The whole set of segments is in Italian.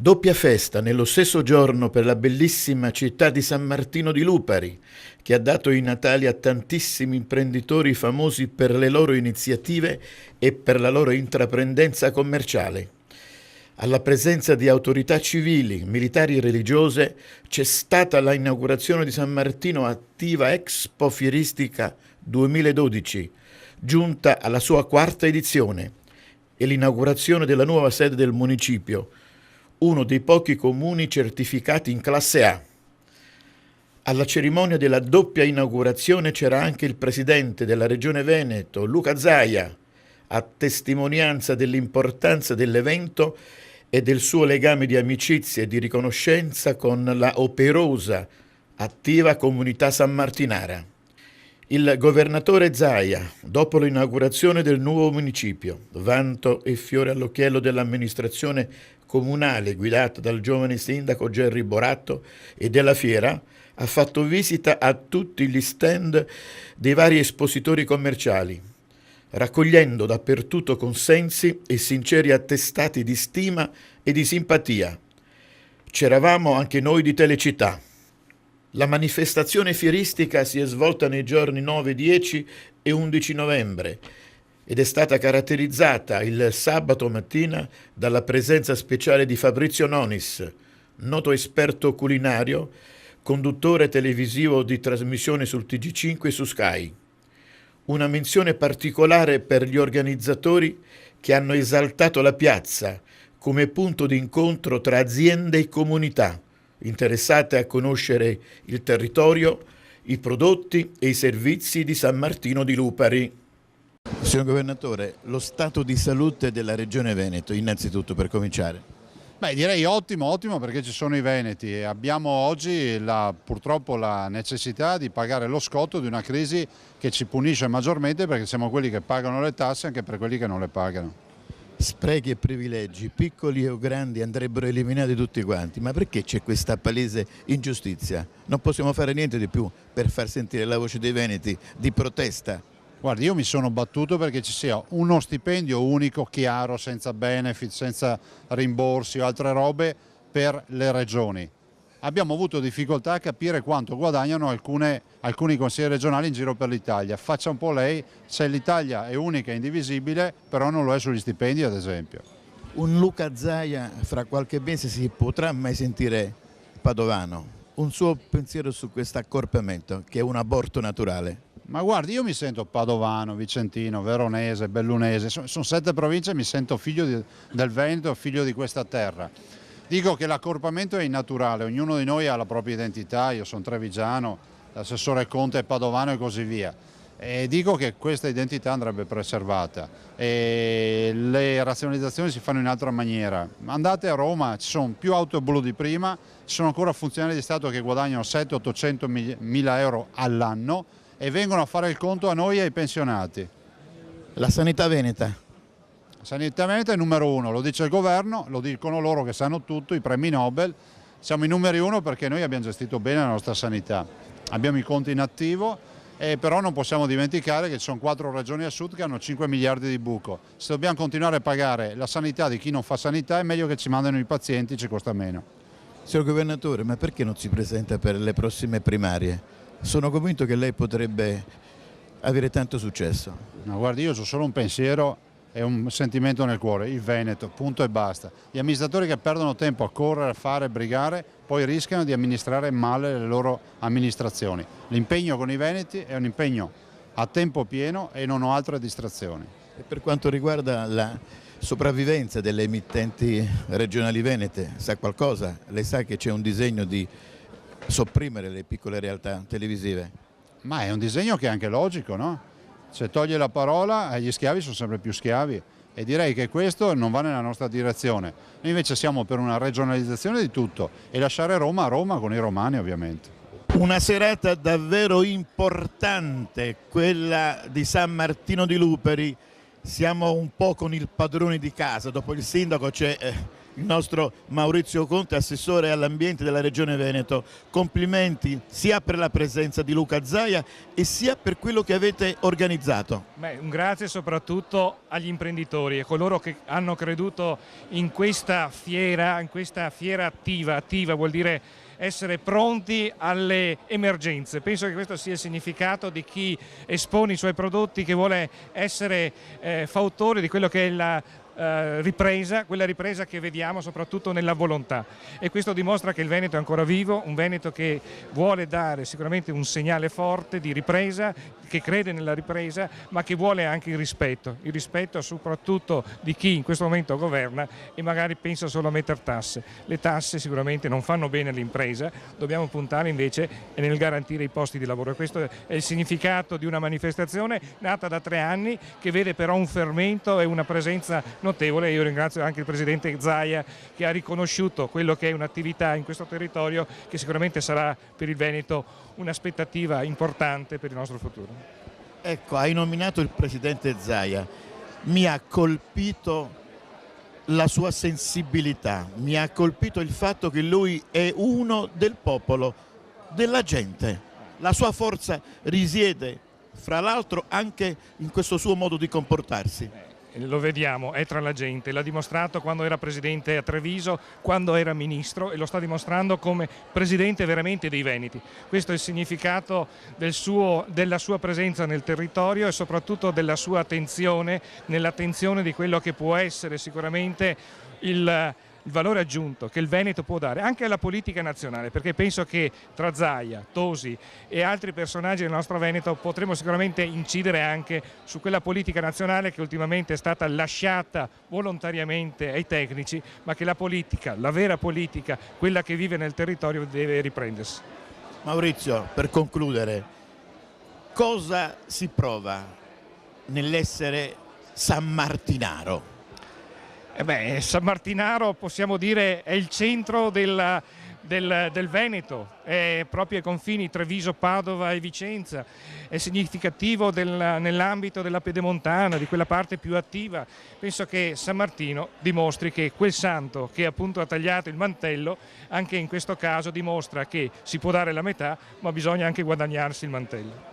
Doppia festa nello stesso giorno per la bellissima città di San Martino di Lupari, che ha dato i natali a tantissimi imprenditori famosi per le loro iniziative e per la loro intraprendenza commerciale. Alla presenza di autorità civili, militari e religiose c'è stata l'inaugurazione di San Martino Attiva Expo Fieristica 2012, giunta alla sua quarta edizione, e l'inaugurazione della nuova sede del municipio, uno dei pochi comuni certificati in classe A. Alla cerimonia della doppia inaugurazione c'era anche il presidente della Regione Veneto, Luca Zaia, a testimonianza dell'importanza dell'evento e del suo legame di amicizia e di riconoscenza con la operosa, attiva comunità sammartinara. Il governatore Zaia, dopo l'inaugurazione del nuovo municipio, vanto e fiore all'occhiello dell'amministrazione comunale guidata dal giovane sindaco Gerry Boratto e della fiera, ha fatto visita a tutti gli stand dei vari espositori commerciali, raccogliendo dappertutto consensi e sinceri attestati di stima e di simpatia. C'eravamo anche noi di Telecittà. La manifestazione fieristica si è svolta nei giorni 9, 10 e 11 novembre ed è stata caratterizzata il sabato mattina dalla presenza speciale di Fabrizio Nonis, noto esperto culinario, conduttore televisivo di trasmissione sul TG5 e su Sky. Una menzione particolare per gli organizzatori che hanno esaltato la piazza come punto di incontro tra aziende e comunità, interessate a conoscere il territorio, i prodotti e i servizi di San Martino di Lupari. Signor Governatore, lo stato di salute della Regione Veneto, innanzitutto per cominciare. Beh, direi ottimo perché ci sono i veneti e abbiamo oggi purtroppo la necessità di pagare lo scotto di una crisi che ci punisce maggiormente perché siamo quelli che pagano le tasse anche per quelli che non le pagano. Sprechi e privilegi, piccoli o grandi, andrebbero eliminati tutti quanti, ma perché c'è questa palese ingiustizia? Non possiamo fare niente di più per far sentire la voce dei veneti di protesta? Guardi, io mi sono battuto perché ci sia uno stipendio unico, chiaro, senza benefit, senza rimborsi o altre robe per le regioni. Abbiamo avuto difficoltà a capire quanto guadagnano alcuni consiglieri regionali in giro per l'Italia. Faccia un po' lei, se l'Italia è unica e indivisibile, però non lo è sugli stipendi ad esempio. Un Luca Zaia fra qualche mese si potrà mai sentire padovano? Un suo pensiero su questo accorpamento che è un aborto naturale? Ma guardi, io mi sento padovano, vicentino, veronese, bellunese, sono 7 province e mi sento figlio del Veneto, figlio di questa terra. Dico che l'accorpamento è innaturale, ognuno di noi ha la propria identità, io sono trevigiano, l'assessore Conte è padovano e così via. E dico che questa identità andrebbe preservata e le razionalizzazioni si fanno in altra maniera. Andate a Roma, ci sono più auto blu di prima, ci sono ancora funzionari di Stato che guadagnano 700-800 mila euro all'anno e vengono a fare il conto a noi e ai pensionati. La sanità veneta? Sanità veneta è numero 1, lo dice il governo, lo dicono loro che sanno tutto, i premi Nobel. Siamo i numeri 1 perché noi abbiamo gestito bene la nostra sanità. Abbiamo i conti in attivo, però non possiamo dimenticare che ci sono 4 regioni a sud che hanno 5 miliardi di buco. Se dobbiamo continuare a pagare la sanità di chi non fa sanità è meglio che ci mandino i pazienti, ci costa meno. Signor Governatore, ma perché non si presenta per le prossime primarie? Sono convinto che lei potrebbe avere tanto successo. No, guardi, io ho solo un pensiero e un sentimento nel cuore, il Veneto, punto e basta. Gli amministratori che perdono tempo a correre, a fare, a brigare, poi rischiano di amministrare male le loro amministrazioni. L'impegno con i veneti è un impegno a tempo pieno e non ho altre distrazioni. E per quanto riguarda la sopravvivenza delle emittenti regionali venete, sa qualcosa? Lei sa che c'è un disegno di sopprimere le piccole realtà televisive? Ma è un disegno che è anche logico, no? Se toglie la parola, gli schiavi sono sempre più schiavi e direi che questo non va nella nostra direzione. Noi invece siamo per una regionalizzazione di tutto e lasciare Roma a Roma con i romani ovviamente. Una serata davvero importante, quella di San Martino di Lupari. Siamo un po' con il padrone di casa, dopo il sindaco c'è il nostro Maurizio Conte, assessore all'ambiente della Regione Veneto. Complimenti sia per la presenza di Luca Zaia e sia per quello che avete organizzato. Un grazie soprattutto agli imprenditori e coloro che hanno creduto in questa fiera attiva vuol dire essere pronti alle emergenze. Penso che questo sia il significato di chi espone i suoi prodotti, che vuole essere fautore di quello che è la ripresa, quella ripresa che vediamo soprattutto nella volontà, e questo dimostra che il Veneto è ancora vivo, un Veneto che vuole dare sicuramente un segnale forte di ripresa, che crede nella ripresa, ma che vuole anche il rispetto soprattutto di chi in questo momento governa e magari pensa solo a mettere tasse. Le tasse sicuramente non fanno bene all'impresa, dobbiamo puntare invece nel garantire i posti di lavoro, e questo è il significato di una manifestazione nata da 3 anni, che vede però un fermento e una presenza notevole. Io ringrazio anche il Presidente Zaia, che ha riconosciuto quello che è un'attività in questo territorio che sicuramente sarà per il Veneto un'aspettativa importante per il nostro futuro. Ecco, hai nominato il Presidente Zaia, mi ha colpito la sua sensibilità, mi ha colpito il fatto che lui è uno del popolo, della gente. La sua forza risiede, fra l'altro, anche in questo suo modo di comportarsi. Lo vediamo, è tra la gente, l'ha dimostrato quando era presidente a Treviso, quando era ministro, e lo sta dimostrando come presidente veramente dei Veneti. Questo è il significato della sua presenza nel territorio e soprattutto della sua attenzione, nell'attenzione di quello che può essere sicuramente il valore aggiunto che il Veneto può dare anche alla politica nazionale, perché penso che tra Zaia, Tosi e altri personaggi del nostro Veneto potremo sicuramente incidere anche su quella politica nazionale che ultimamente è stata lasciata volontariamente ai tecnici, ma che la politica, la vera politica, quella che vive nel territorio, deve riprendersi. Maurizio, per concludere, cosa si prova nell'essere sammartinaro? San Martinaro possiamo dire è il centro del Veneto, è proprio ai confini Treviso, Padova e Vicenza, è significativo nell'ambito della Pedemontana, di quella parte più attiva. Penso che San Martino dimostri che quel santo che appunto ha tagliato il mantello, anche in questo caso dimostra che si può dare la metà, ma bisogna anche guadagnarsi il mantello.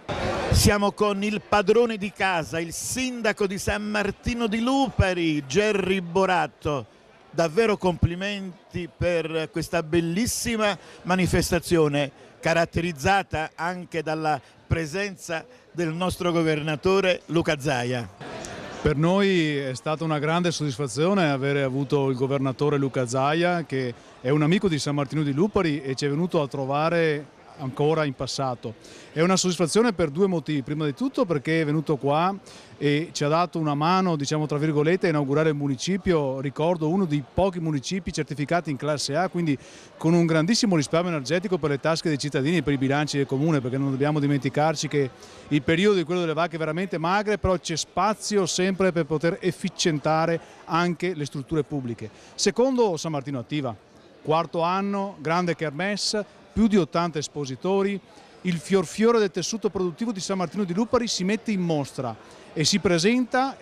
Siamo con il padrone di casa, il sindaco di San Martino di Lupari, Gerry Boratto. Davvero complimenti per questa bellissima manifestazione, caratterizzata anche dalla presenza del nostro governatore Luca Zaia. Per noi è stata una grande soddisfazione avere avuto il governatore Luca Zaia, che è un amico di San Martino di Lupari e ci è venuto a trovare ancora in passato. È una soddisfazione per 2 motivi: prima di tutto perché è venuto qua e ci ha dato una mano, diciamo tra virgolette, a inaugurare il municipio, ricordo uno dei pochi municipi certificati in classe A, quindi con un grandissimo risparmio energetico per le tasche dei cittadini e per i bilanci del comune, perché non dobbiamo dimenticarci che il periodo è quello delle vacche veramente magre, però c'è spazio sempre per poter efficientare anche le strutture pubbliche. Secondo, San Martino Attiva, 4º anno, grande kermesse, più di 80 espositori, il fiore del tessuto produttivo di San Martino di Lupari si mette in mostra e si presenta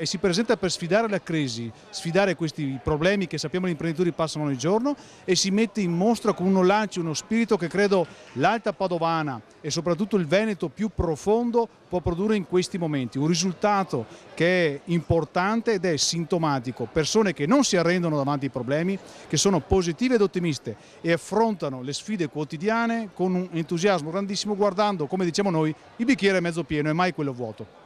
per sfidare la crisi, sfidare questi problemi che sappiamo gli imprenditori passano ogni giorno, e si mette in mostra con uno lancio, uno spirito che credo l'Alta Padovana e soprattutto il Veneto più profondo può produrre in questi momenti. Un risultato che è importante ed è sintomatico. Persone che non si arrendono davanti ai problemi, che sono positive ed ottimiste e affrontano le sfide quotidiane con un entusiasmo grandissimo, guardando, come diciamo noi, il bicchiere mezzo pieno e mai quello vuoto.